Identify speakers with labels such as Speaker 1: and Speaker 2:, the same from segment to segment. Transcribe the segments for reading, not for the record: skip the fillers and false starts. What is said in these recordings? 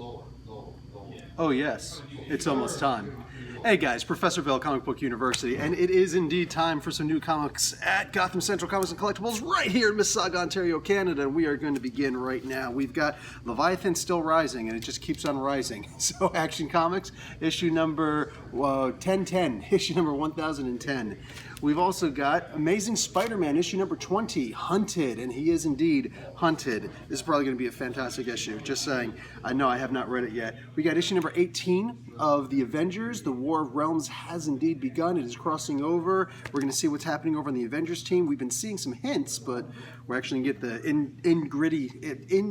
Speaker 1: Oh yes, it's almost time. Hey guys, Professor Bill, Comic Book University, and it is indeed time for some new comics at Gotham Central Comics and Collectibles right here in Mississauga, Ontario, Canada, and we are going to begin right now. We've got Leviathan still rising, and it just keeps on rising. So Action Comics, issue number 1010, issue number 1010. We've also got Amazing Spider-Man, issue number 20, Hunted, and he is indeed hunted. This is probably going to be a fantastic issue, just saying. I know I have not read it yet. We got issue number 18 of The Avengers. The War of Realms has indeed begun. It is crossing over. We're going to see what's happening over on the Avengers team. We've been seeing some hints, but we're actually going to get the in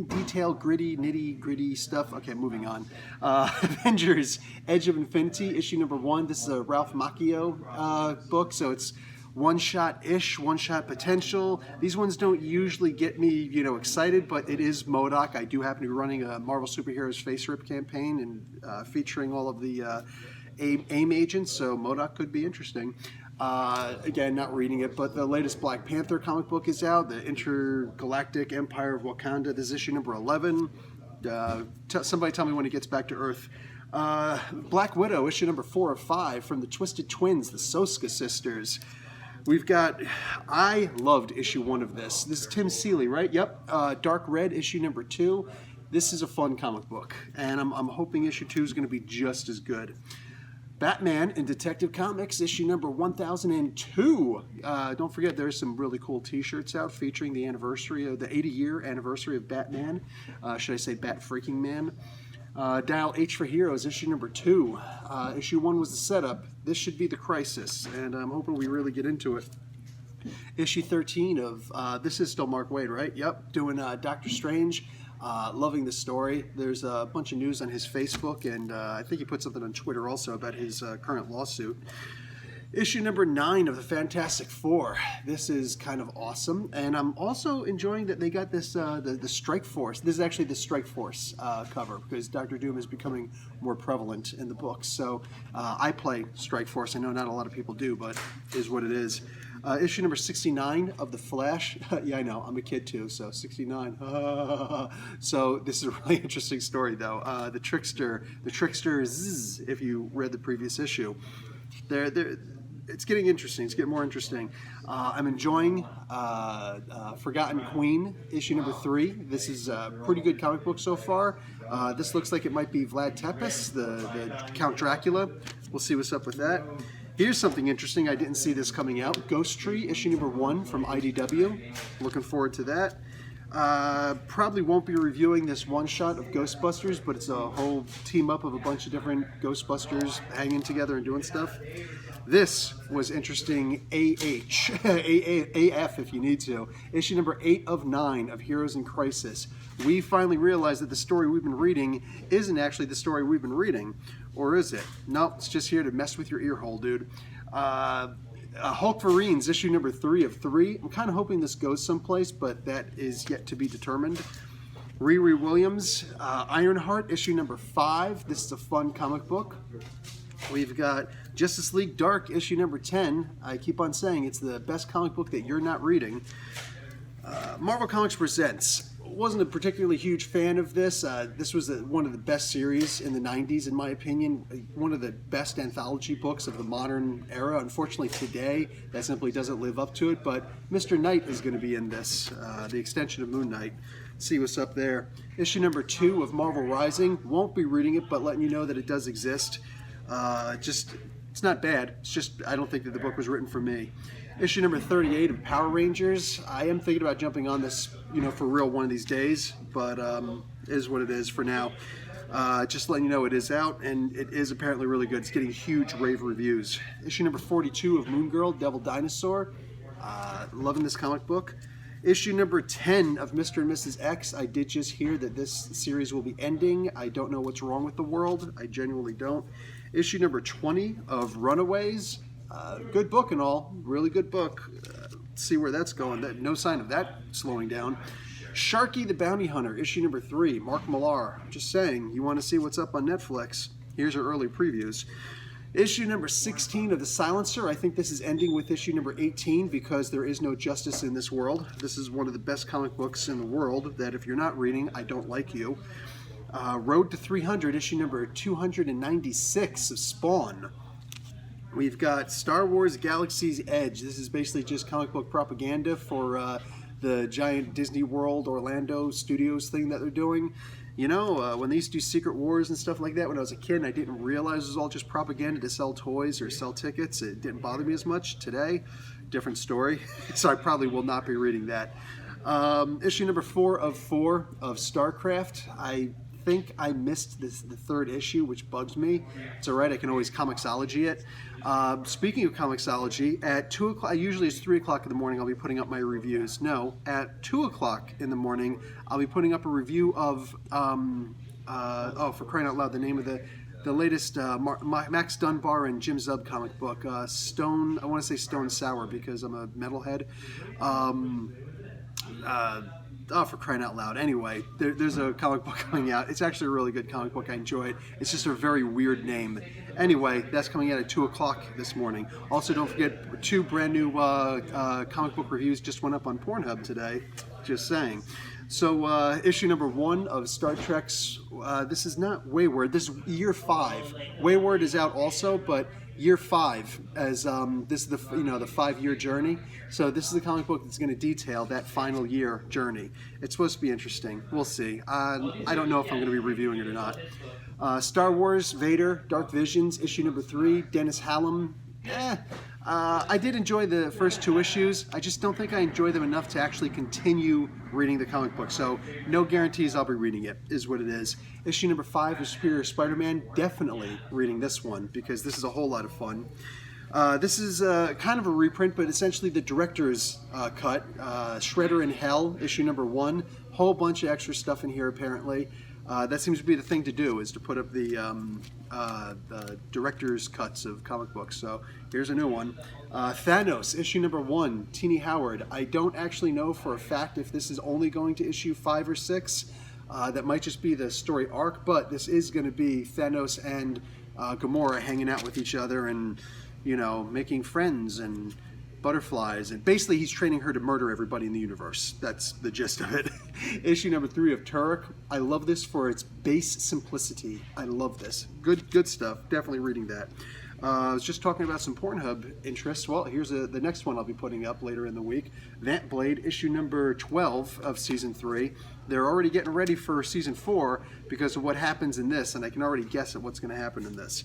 Speaker 1: detail, gritty, nitty-gritty stuff. Okay, moving on. Avengers, Edge of Infinity, issue number 1. This is a Ralph Macchio book, so it's one-shot-ish, one-shot potential. These ones don't usually get me, excited, but it is MODOK. I do happen to be running a Marvel Superheroes Face Rip campaign and featuring all of the AIM agents, so MODOK could be interesting. Again, not reading it, but the latest Black Panther comic book is out, the Intergalactic Empire of Wakanda. This is issue number 11. Somebody tell me when it gets back to Earth. Black Widow, issue number 4 of 5 from the Twisted Twins, the Soska sisters. We've got, I loved issue 1 of this. This is Tim Seeley, right? Yep. Dark Red, issue number 2. This is a fun comic book, and I'm hoping issue 2 is going to be just as good. Batman in Detective Comics, issue number 1002. Don't forget, there's some really cool t-shirts out featuring the 80-year anniversary of Batman. Should I say Bat Freaking Man? Dial H for Heroes, issue number 2. Issue 1 was the setup. This should be the crisis, and I'm hoping we really get into it. Issue 13 of, this is still Mark Waid, right? Yep, doing Doctor Strange. Loving the story. There's a bunch of news on his Facebook, and I think he put something on Twitter also about his current lawsuit. Issue number 9 of the Fantastic Four. This is kind of awesome, and I'm also enjoying that they got this the Strike Force. This is actually the Strike Force cover, because Doctor Doom is becoming more prevalent in the books. So I play Strike Force. I know not a lot of people do, but it is what it is. Issue number 69 of The Flash. Yeah, I know, I'm a kid too, so 69. So this is a really interesting story, though. The Tricksters, if you read the previous issue. It's getting interesting. It's getting more interesting. I'm enjoying Forgotten Queen, issue number 3. This is a pretty good comic book so far. This looks like it might be Vlad Tepes, the Count Dracula. We'll see what's up with that. Here's something interesting. I didn't see this coming out. Ghost Tree, issue number 1 from IDW. Looking forward to that. Probably won't be reviewing this one-shot of Ghostbusters, but it's a whole team-up of a bunch of different Ghostbusters hanging together and doing stuff. This was interesting. AF if you need to. Issue number 8 of 9 of Heroes in Crisis. We finally realized that the story we've been reading isn't actually the story we've been reading. Or is it? No, it's just here to mess with your ear hole, dude. Hulk Marines, issue number 3 of 3. I'm kind of hoping this goes someplace, but that is yet to be determined. Riri Williams, Ironheart, issue number 5. This is a fun comic book. We've got Justice League Dark, issue number 10. I keep on saying it's the best comic book that you're not reading. Marvel Comics Presents. Wasn't a particularly huge fan of this. This was one of the best series in the 90s, in my opinion. One of the best anthology books of the modern era. Unfortunately, today, that simply doesn't live up to it. But Mr. Knight is going to be in this, the extension of Moon Knight. See what's up there. Issue number 2 of Marvel Rising. Won't be reading it, but letting you know that it does exist. It's not bad. It's just, I don't think that the book was written for me. Issue number 38 of Power Rangers. I am thinking about jumping on this, for real one of these days, but it is what it is for now. Just letting you know it is out, and it is apparently really good. It's getting huge rave reviews. Issue number 42 of Moon Girl, Devil Dinosaur. Loving this comic book. Issue number 10 of Mr. and Mrs. X. I did just hear that this series will be ending. I don't know what's wrong with the world. I genuinely don't. Issue number 20 of Runaways. Good book and all. Really good book. Let's see where that's going. No sign of that slowing down. Sharky the Bounty Hunter, issue number 3. Mark Millar. Just saying, you want to see what's up on Netflix? Here's our early previews. Issue number 16 of The Silencer. I think this is ending with issue number 18 because there is no justice in this world. This is one of the best comic books in the world that if you're not reading, I don't like you. Road to 300, issue number 296 of Spawn. We've got Star Wars Galaxy's Edge. This is basically just comic book propaganda for the giant Disney World Orlando Studios thing that they're doing. You know, when they used to do Secret Wars and stuff like that when I was a kid, and I didn't realize it was all just propaganda to sell toys or sell tickets, it didn't bother me as much. Today, different story. So I probably will not be reading that. Issue number 4 of StarCraft. I think I missed the third issue, which bugs me. It's all right, I can always Comixology it. Speaking of Comixology, at 2 o'clock, usually it's 3 o'clock in the morning, I'll be putting up my reviews. No, at 2 o'clock in the morning, I'll be putting up a review of, for crying out loud, the name of the latest Max Dunbar and Jim Zub comic book, Stone, I want to say Stone Sour because I'm a metalhead. For crying out loud. Anyway, there's a comic book coming out. It's actually a really good comic book. I enjoy it. It's just a very weird name. Anyway, that's coming out at 2 o'clock this morning. Also, don't forget 2 brand new comic book reviews just went up on Pornhub today. Just saying. So, issue number 1 of Star Trek's, this is not Wayward, this is year 5. Wayward is out also, but year 5, as this is the 5-year journey. So this is the comic book that's going to detail that final year journey. It's supposed to be interesting. We'll see. I don't know if I'm going to be reviewing it or not. Star Wars Vader Dark Visions, issue number 3, Dennis Hallam. I did enjoy the first 2 issues. I just don't think I enjoy them enough to actually continue reading the comic book. So no guarantees I'll be reading it, is what it is. Issue number 5 of Superior Spider-Man, definitely reading this one because this is a whole lot of fun. This is kind of a reprint, but essentially the director's cut. Shredder in Hell, issue number 1. Whole bunch of extra stuff in here apparently. That seems to be the thing to do, is to put up the director's cuts of comic books. So here's a new one. Thanos, issue number 1, Teenie Howard. I don't actually know for a fact if this is only going to issue 5 or 6. That might just be the story arc, but this is going to be Thanos and Gamora hanging out with each other and, making friends and butterflies, and basically he's training her to murder everybody in the universe. That's the gist of it. Issue number 3 of Turek. I love this for its base simplicity. I love this. Good stuff. Definitely reading that. I was just talking about some Pornhub interests. Well, here's the next one I'll be putting up later in the week. Vant Blade, issue number 12 of season 3. They're already getting ready for season 4 because of what happens in this, and I can already guess at what's going to happen in this.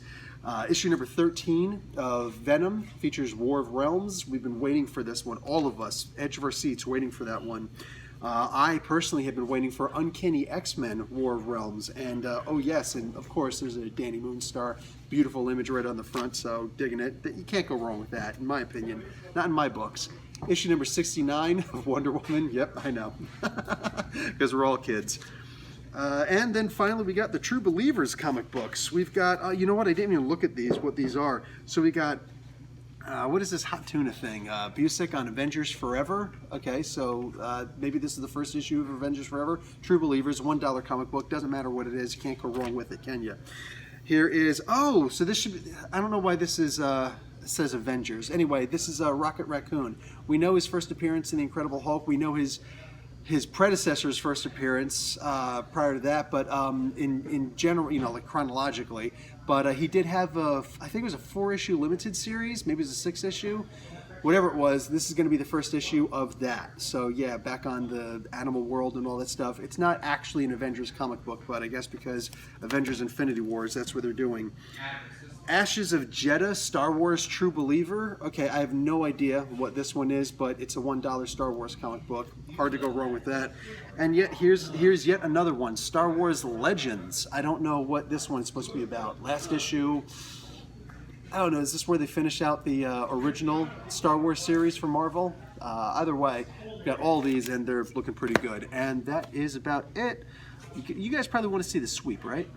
Speaker 1: Issue number 13 of Venom features War of Realms. We've been waiting for this one, all of us, edge of our seats, waiting for that one. I personally have been waiting for Uncanny X-Men War of Realms, and oh yes, and of course there's a Danny Moonstar, beautiful image right on the front, so digging it. You can't go wrong with that, in my opinion, not in my books. Issue number 69 of Wonder Woman, yep, I know, because we're all kids. And then finally we got the True Believers comic books. We've got, you know what, I didn't even look at what these are. So we got, what is this hot tuna thing? Busick on Avengers Forever. Okay, so maybe this is the first issue of Avengers Forever. True Believers, $1 comic book. Doesn't matter what it is. You can't go wrong with it, can you? Here is, oh, so this should be, I don't know why this is, says Avengers. Anyway, this is Rocket Raccoon. We know his first appearance in The Incredible Hulk. We know his predecessor's first appearance prior to that, but in general, like chronologically. But he did have I think it was a 4-issue limited series, maybe it was a 6-issue, whatever it was. This is going to be the first issue of that. So yeah, back on the animal world and all that stuff. It's not actually an Avengers comic book, but I guess because Avengers Infinity Wars, that's what they're doing. Ashes of Jeddah, Star Wars True Believer. Okay, I have no idea what this one is, but it's a $1 Star Wars comic book. Hard to go wrong with that. And yet, here's yet another one, Star Wars Legends. I don't know what this one's supposed to be about. Last issue, I don't know, is this where they finish out the original Star Wars series from Marvel? Either way, we've got all these, and they're looking pretty good. And that is about it. You guys probably want to see the sweep, right?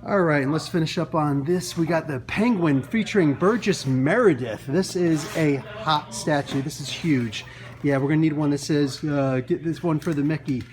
Speaker 1: All right, and let's finish up on this. We got the Penguin featuring Burgess Meredith. This is a hot statue. This is huge. Yeah, we're gonna need one that says, get this one for the Mickey.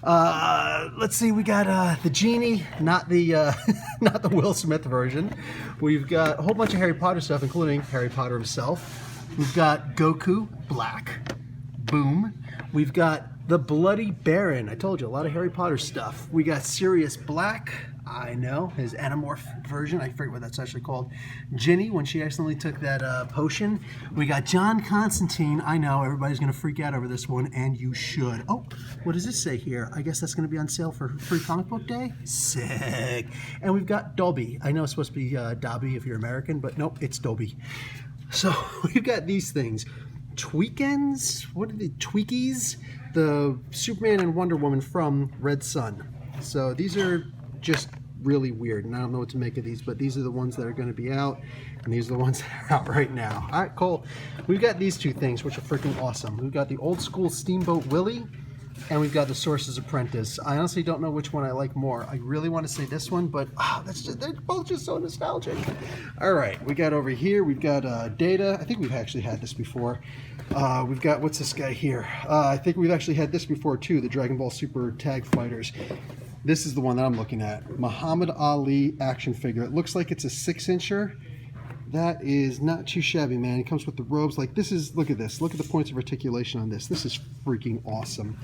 Speaker 1: Let's see, we got the Genie, not the not the Will Smith version. We've got a whole bunch of Harry Potter stuff, including Harry Potter himself. We've got Goku, black. Boom. We've got the Bloody Baron. I told you, a lot of Harry Potter stuff. We got Sirius Black. I know, his Animorph version. I forget what that's actually called. Ginny, when she accidentally took that potion. We got John Constantine. I know, everybody's going to freak out over this one, and you should. Oh, what does this say here? I guess that's going to be on sale for Free Comic Book Day? Sick. And we've got Dobby. I know it's supposed to be Dobby if you're American, but nope, it's Dobby. So we've got these things. Tweakins? What are the Tweakies? The Superman and Wonder Woman from Red Sun. So these are just really weird, and I don't know what to make of these, but these are the ones that are going to be out, and these are the ones that are out right now. All right, cool. We've got these two things, which are freaking awesome. We've got the old school Steamboat Willie, and we've got the Source's Apprentice. I honestly don't know which one I like more. I really want to say this one, but they're both just so nostalgic. All right, we got over here, we've got Data. I think we've actually had this before. We've got, what's this guy here? I think we've actually had this before too, the Dragon Ball Super Tag Fighters. This is the one that I'm looking at. Muhammad Ali action figure. It looks like it's a 6-incher. That is not too shabby, man. It comes with the robes. Like, this is, look at this. Look at the points of articulation on this. This is freaking awesome.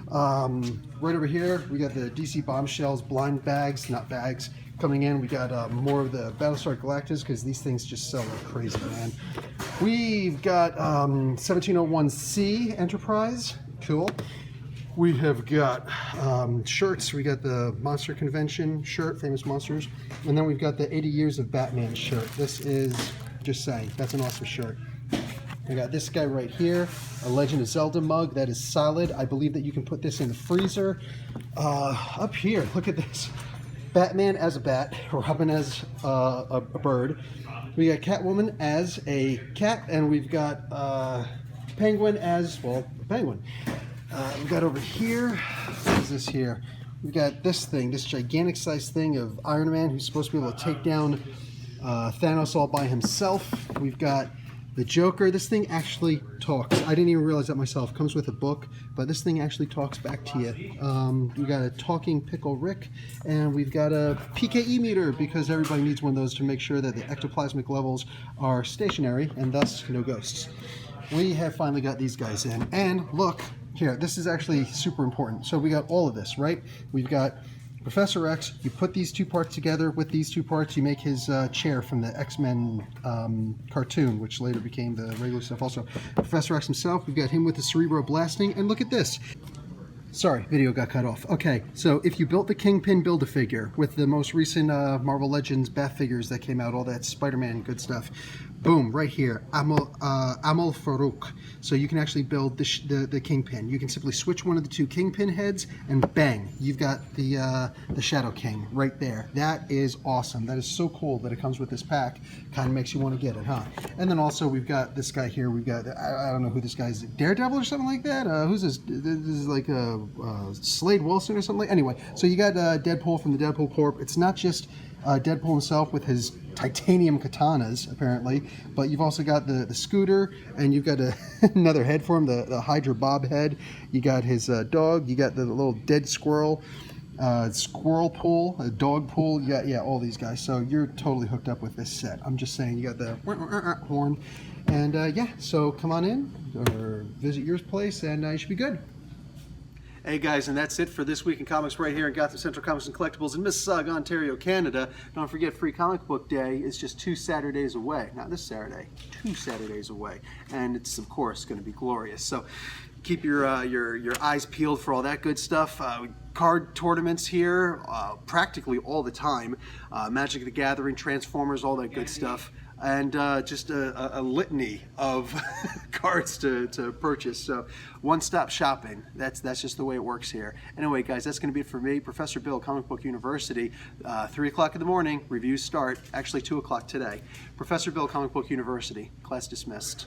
Speaker 1: Right over here, we got the DC Bombshells blind bags, not bags, coming in. We got more of the Battlestar Galactus, because these things just sell like crazy, man. We've got 1701C Enterprise. Cool. We have got shirts. We got the Monster Convention shirt, Famous Monsters. And then we've got the 80 Years of Batman shirt. This is, just saying, that's an awesome shirt. We got this guy right here, a Legend of Zelda mug. That is solid. I believe that you can put this in the freezer. Up here, look at this. Batman as a bat, Robin as a bird. We got Catwoman as a cat, and we've got Penguin as, well, a penguin. We've got over here, what is this here? We've got this thing, this gigantic sized thing of Iron Man, who's supposed to be able to take down Thanos all by himself. We've got the Joker. This thing actually talks. I didn't even realize that myself. It comes with a book, but this thing actually talks back to you. We've got a talking Pickle Rick, and we've got a PKE meter, because everybody needs one of those to make sure that the ectoplasmic levels are stationary, and thus no ghosts. We have finally got these guys in, and look, here, this is actually super important. So we got all of this, right? We've got Professor X. You put these two parts together. With these two parts, you make his chair from the X-Men cartoon, which later became the regular stuff also. Professor X himself, we've got him with the cerebro blasting. And look at this. Sorry, video got cut off. Okay, so if you built the Kingpin Build-A-Figure with the most recent Marvel Legends Bath figures that came out, all that Spider-Man good stuff, boom, right here, Amal Farouk. So you can actually build the Kingpin. You can simply switch one of the two Kingpin heads, and bang, you've got the Shadow King right there. That is awesome. That is so cool that it comes with this pack. Kind of makes you want to get it, huh? And then also we've got this guy here. We've got, I don't know who this guy is, Daredevil or something like that? Who's this? This is like Slade Wilson or something. Anyway, so you got Deadpool from the Deadpool Corp. It's not just Deadpool himself with his titanium katanas, apparently, but you've also got the scooter, and you've got another head for him, the Hydra Bob head. You got his dog. You got the little dead squirrel pool, a dog pool. You got, yeah, all these guys. So you're totally hooked up with this set. I'm just saying, you got the horn, and yeah. So come on in or visit your place, and you should be good. Hey guys, and that's it for this week in comics right here in Gotham Central Comics and Collectibles in Mississauga, Ontario, Canada. Don't forget, Free Comic Book Day is just 2 Saturdays away. Not this Saturday, 2 Saturdays away. And it's, of course, going to be glorious. So keep your eyes peeled for all that good stuff. Card tournaments here practically all the time. Magic the Gathering, Transformers, all that good stuff. And just a litany of cards to purchase. So one-stop shopping. That's just the way it works here. Anyway, guys, that's going to be it for me. Professor Bill, Comic Book University. 3 o'clock in the morning. Reviews start. Actually, 2 o'clock today. Professor Bill, Comic Book University. Class dismissed.